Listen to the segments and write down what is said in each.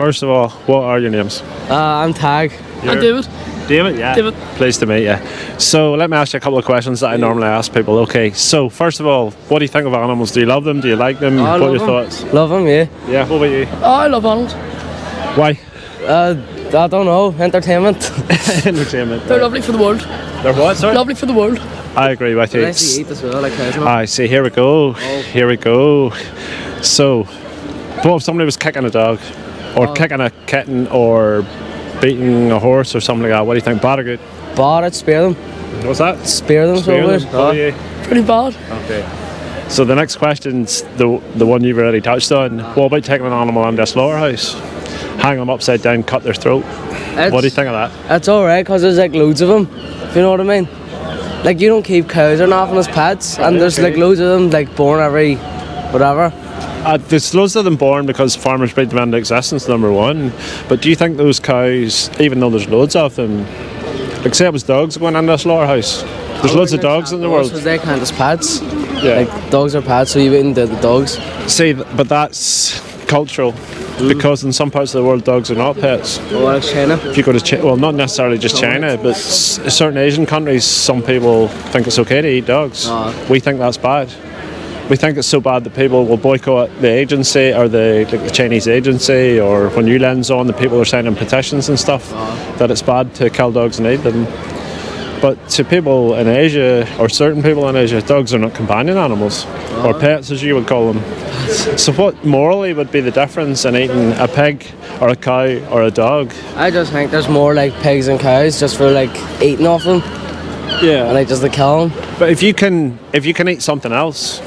first of all, what are your names? I'm Tag. And David. David, yeah. David. Pleased to meet you. So let me ask you a couple of questions that I normally ask people. Okay, so first of all, what do you think of animals? Do you love them? Do you like them? I What are love your them. thoughts? Love them, yeah. Yeah, what about you? Oh, I love animals. Why? I don't know, entertainment. Entertainment. They're lovely for the world. They're what, sorry? Lovely for the world. I agree with you. Nice to eat as well, like cows. I see, here we go. Here we go. So, what if somebody was kicking a dog? Or kicking a kitten or beating a horse or something like that? What do you think? Bad or good? But I'd spare them. What's that? Spare them, Spare so them? good. What are you? Pretty bad. Okay. So the next question's the one you've already touched on. What about taking an animal into a slaughterhouse? Hang them upside down, cut their throat. What do you think of that? It's alright, because there's like loads of them, if you know what I mean. Like, you don't keep cows or nothing as pets, and there's like loads of them, like, born every whatever. There's loads of them born because farmers breed them into existence, number one. But do you think those cows, even though there's loads of them, like say it was dogs going into a slaughterhouse, there's loads of dogs in the world. Because they count as pets. Yeah. Like, dogs are pets, so you wouldn't do the dogs. See, but that's cultural. Because in some parts of the world, dogs are not pets. Oh, like China? If you go to well, not necessarily just China, but certain Asian countries, some people think it's okay to eat dogs. We think that's bad. We think it's so bad that people will boycott the agency or the Chinese agency, or when ULEN's on, the people are signing petitions and stuff that it's bad to kill dogs and eat them. But to people in Asia, or certain people in Asia, dogs are not companion animals, or pets as you would call them. So what morally would be the difference in eating a pig or a cow or a dog? I just think there's more like pigs and cows just for like eating off them, Yeah. and like just to kill them. But if you can eat something else,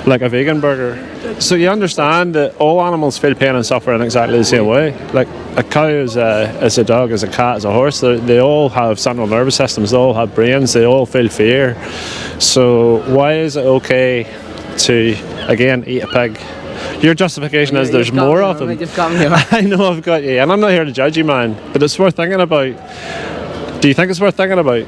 like a vegan burger, so you understand that all animals feel pain and suffer in exactly the same way. Like a cow is a dog, is a cat, is a horse. They all have central nervous systems. They all have brains. They all feel fear. So why is it okay to again eat a pig? Your justification is there's more of them. You've got me. I know I've got you, and I'm not here to judge you, man. But it's worth thinking about. Do you think it's worth thinking about?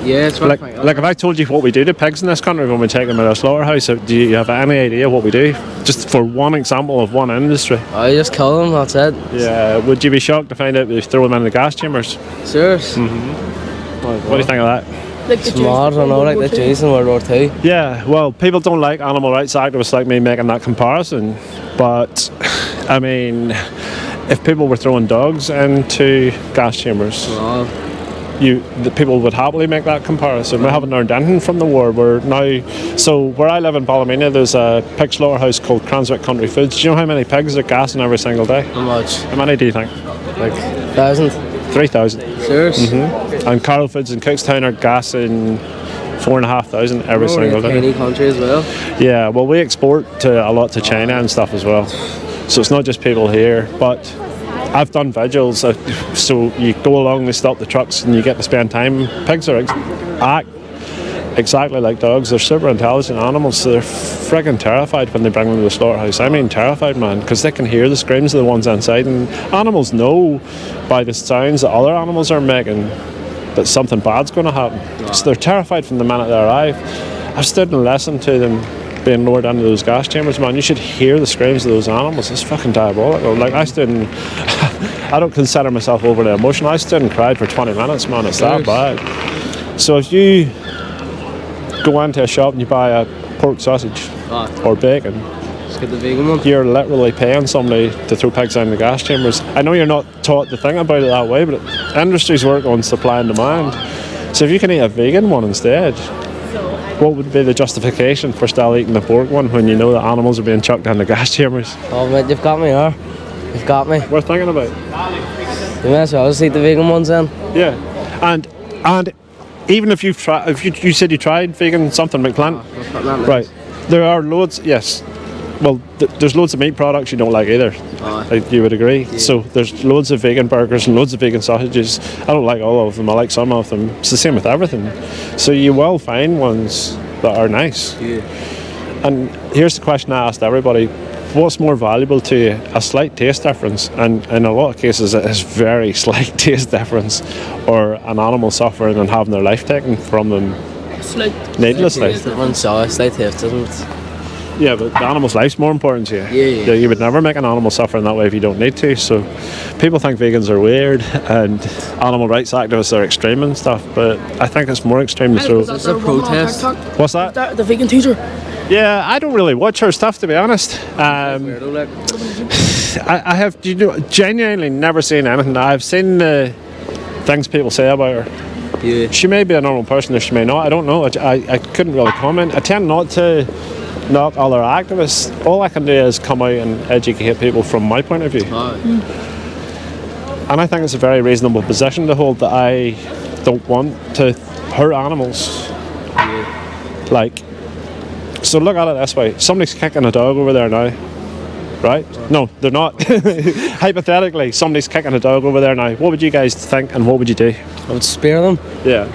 Yeah, it's Like if I told you what we do to pigs in this country when we take them to a slaughterhouse, do you have any idea what we do? Just for one example of one industry. I just kill them, that's it. Yeah, would you be shocked to find out we throw them in the gas chambers? Serious? What do you think of that? Like the It's mad, I know, like the Jews in World War II. Yeah, well, people don't like animal rights activists like me making that comparison, but I mean, if people were throwing dogs into gas chambers, the people would happily make that comparison. We haven't learned anything from the war. So where I live in Ballymena, there's a pig slaughterhouse called Cranswick Country Foods. Do you know how many pigs are gassing every single day? How much? How many do you think? Like 1,000. 3,000. Serious? And Carroll Foods in Cookstown are gassing 4,500 every single We're a day. tiny country as well. Yeah, well, we export a lot to China and stuff as well. So it's not just people here, but I've done vigils, so you go along, they stop the trucks, and you get to spend time. Pigs act exactly like dogs. They're super intelligent animals, so they're friggin' terrified when they bring them to the slaughterhouse. I mean terrified, man, because they can hear the screams of the ones inside, and animals know by the sounds that other animals are making that something bad's going to happen. So they're terrified from the minute they arrive. I've stood and listened to them being lowered into those gas chambers, man. You should hear the screams of those animals. It's fucking diabolical. Like, I stood and I don't consider myself overly emotional. I stood and cried for 20 minutes, man. It's that bad. So if you go into a shop and you buy a pork sausage or bacon, Just get the vegan one. you're literally paying somebody to throw pigs down the gas chambers. I know you're not taught to think about it that way, but industries work on supply and demand. So if you can eat a vegan one instead, what would be the justification for still eating the pork one when you know that animals are being chucked down the gas chambers? Oh, mate, you've got me here. You've got me. Worth thinking about. You may as well just eat the vegan ones then. Yeah, and even if you've tried, if you said you tried vegan something McPlant, right? There are loads. Yes, well, there's loads of meat products you don't like either. Like, you would agree. Yeah. So there's loads of vegan burgers and loads of vegan sausages. I don't like all of them. I like some of them. It's the same with everything. So you will find ones that are nice. Yeah. And here's the question I asked everybody: what's more valuable to you, a slight taste difference, and in a lot of cases it is very slight taste difference, or an animal suffering and having their life taken from them needlessly? Slight taste difference, Yeah, but the animal's life's more important to you. Yeah. You would never make an animal suffer in that way if you don't need to. So people think vegans are weird and animal rights activists are extreme and stuff, but I think it's more extreme to throw. It's a protest. What's that? The vegan teacher. Yeah, I don't really watch her stuff, to be honest. Weirdo, like. I have genuinely never seen anything. I've seen the things people say about her. Yeah. She may be a normal person or she may not. I don't know. I couldn't really comment. I tend not to knock other activists. All I can do is come out and educate people from my point of view. And I think it's a very reasonable position to hold, that I don't want to hurt animals. Like, so look at it this way. Somebody's kicking a dog over there now. Right? No, they're not. Hypothetically, somebody's kicking a dog over there now. What would you guys think and what would you do? I would spare them. Yeah.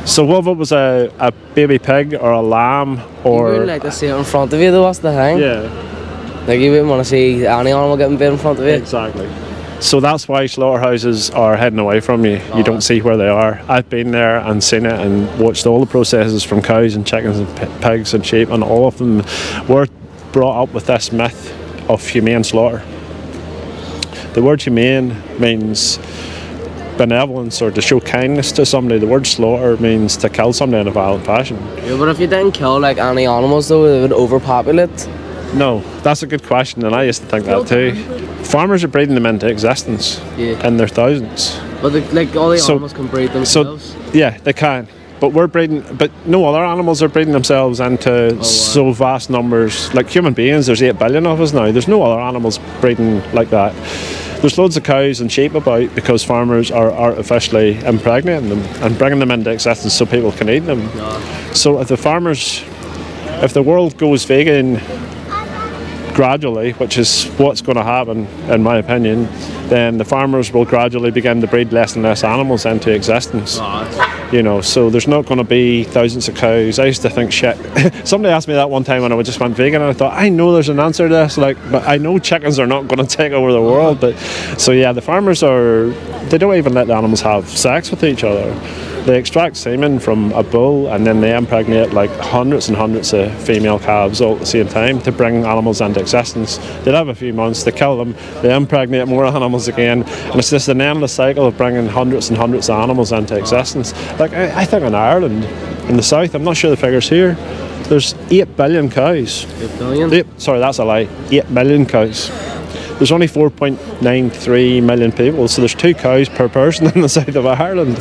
So what if it was a baby pig or a lamb or... You wouldn't like to see it in front of you though, that's the thing. Yeah. Like you wouldn't want to see any animal getting bit in front of you. Exactly. So that's why slaughterhouses are heading away from you. You don't see where they are. I've been there and seen it and watched all the processes from cows and chickens and pigs and sheep, and all of them were brought up with this myth of humane slaughter. The word humane means benevolence or to show kindness to somebody. The word slaughter means to kill somebody in a violent fashion. Yeah, but if you didn't kill like any animals though, they would overpopulate. No, that's a good question, and I used to think that too. Farmers are breeding them into existence in their thousands. But like all the animals can breed themselves. Yeah, they can. But we're breeding, but no other animals are breeding themselves into so vast numbers. Like human beings, there's 8 billion of us now. There's no other animals breeding like that. There's loads of cows and sheep about because farmers are artificially impregnating them and bringing them into existence so people can eat them. So if the world goes vegan gradually, which is what's going to happen in my opinion, then the farmers will gradually begin to breed less and less animals into existence. You know, so there's not going to be thousands of cows. I used to think shit. Somebody asked me that one time when I just went vegan, and I thought, I know there's an answer to this, like, but I know chickens are not going to take over the world. But so yeah, the farmers they don't even let the animals have sex with each other. They extract semen from a bull and then they impregnate like hundreds and hundreds of female calves all at the same time to bring animals into existence. They live a few months, they kill them, they impregnate more animals again, and it's just an endless cycle of bringing hundreds and hundreds of animals into existence. Like I think in Ireland, in the south, I'm not sure the figures here, there's 8 billion cows. 8 billion? Sorry, that's a lie. 8 million cows. There's only 4.93 million people, so there's 2 cows per person in the south of Ireland.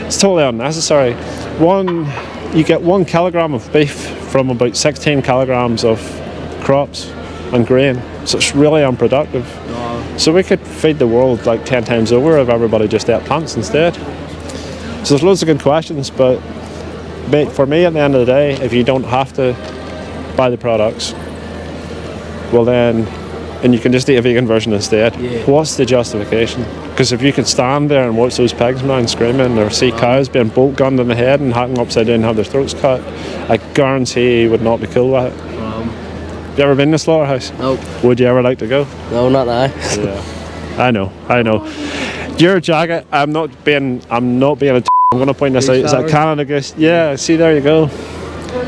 It's totally unnecessary. You get 1 kilogram of beef from about 16 kilograms of crops and grain, so it's really unproductive. So we could feed the world like 10 times over if everybody just ate plants instead. So there's loads of good questions, but for me at the end of the day, if you don't have to buy the products, well then, and you can just eat a vegan version instead, what's the justification? Because if you could stand there and watch those pigs man screaming or see cows being bolt gunned in the head and hanging upside down and have their throats cut, I guarantee you would not be cool with it. Have you ever been to a slaughterhouse? Nope. Would you ever like to go? No, not now. Yeah. I know. Your jacket, I'm not being a I'm going to point this out. Is that Canada Goose? Yeah, see, there you go.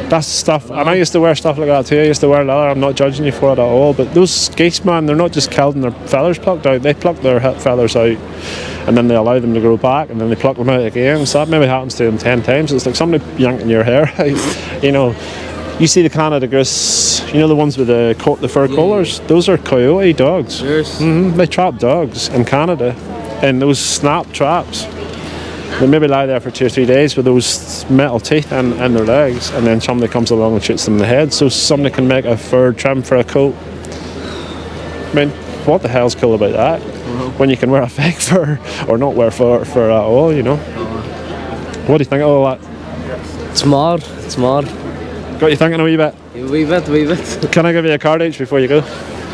That's stuff, and I used to wear stuff like that too. I used to wear leather. I'm not judging you for it at all, but those geese, man, they're not just killed and their feathers plucked out. They pluck their feathers out and then they allow them to grow back and then they pluck them out again. So that maybe happens to them 10 times. It's like somebody yanking your hair out. You know, you see the Canada Goose, you know, the ones with the fur collars? Those are coyote dogs. Yes. They trap dogs in Canada in those snap traps. They maybe lie there for 2 or 3 days with those metal teeth in their legs, and then somebody comes along and shoots them in the head so somebody can make a fur trim for a coat. I mean, what the hell's cool about that? When you can wear a fake fur or not wear fur at all, you know? What do you think of all that? It's mad. Got you thinking a wee bit? A wee bit. Can I give you a card each before you go?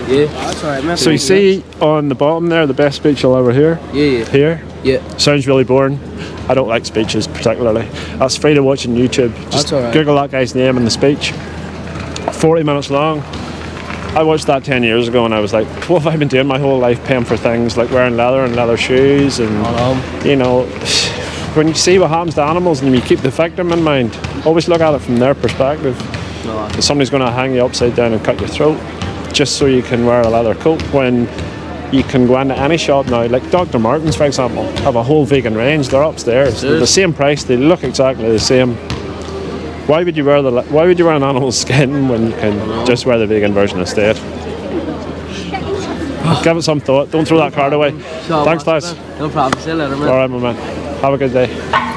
Yeah. That's alright. So you see on the bottom there, the best speech you'll ever hear? Yeah. Here? Yeah. Sounds really boring. I don't like speeches particularly. That's free to watch on YouTube. Just Google that guy's name and the speech. 40 minutes long. I watched that 10 years ago and I was like, what have I been doing my whole life, paying for things like wearing leather and leather shoes and, you know, when you see what happens to animals and you keep the victim in mind, always look at it from their perspective. No. Somebody's going to hang you upside down and cut your throat just so you can wear a leather coat, when you can go into any shop now, like Dr. Martens, for example, have a whole vegan range. They're upstairs. They're the same price. They look exactly the same. Why would you wear an animal's skin when you can just wear the vegan version instead? Give it some thought. Don't throw that card away. Thanks, guys. No problem. See you later, man. All right, my man. Have a good day.